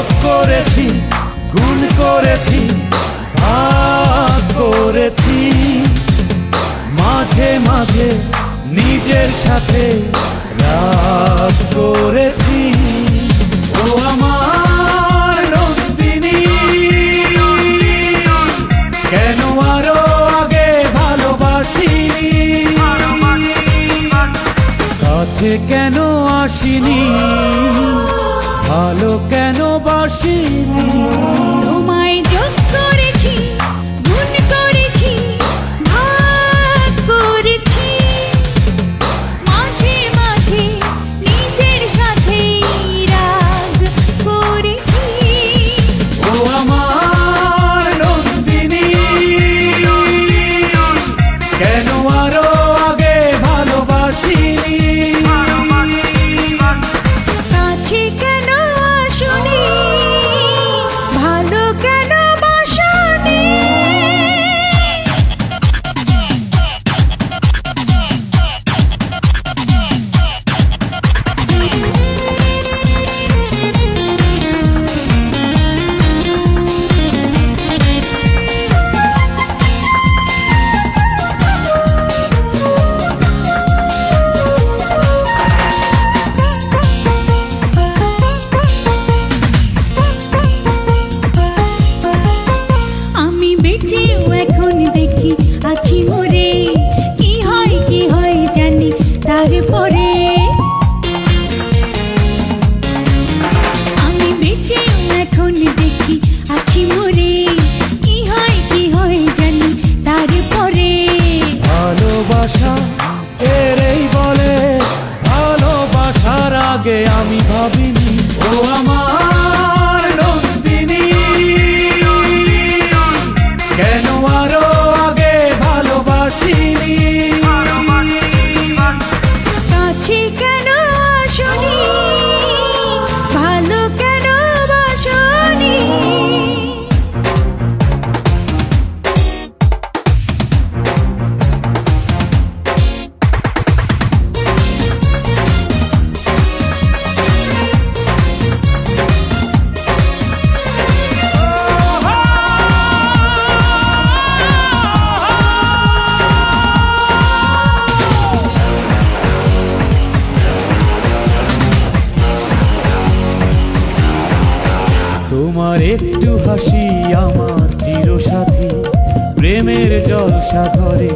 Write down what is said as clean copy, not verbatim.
যোগ করেছি, গুণ করেছি, ভাগ করেছি, মাঝে মাঝে নিজের সাথে রাগ করেছি। ও আমার নন্দিনী, কেন আরো আগে ভালোবাসিনি, কাছে কেন আসিনি, ভালো কেন বাসিনি। তোমায় যোগ করেছি, গুণ করেছি, ভাগ করেছি, মাঝে মাঝে নিজের সাথে রাগ করেছি। ও আমার নন্দিনী, কেন আরো আগে ভালোবাসিনি, কাছে কেন আসনি, ভালো কেন বাসনি। আমি বেঁচেও এখন দেখি আছি মরে, কি হয় জানি তারপরে। আমি বেঁচেও এখন দেখি আছি মরে, কি হয় জানি তারপরে। ভালোবাসা এরই বলে, ভালোবাসার আগে আমি ভাবিনি। ও আমার নন্দিনী, কেন আরো আগে ভালোবাসিনি, কাছে কেন আসনি, ভালো কেন বাসনি। তোমার একটু হাসি আমার চিরসাথী, প্রেমের জলসা ধরে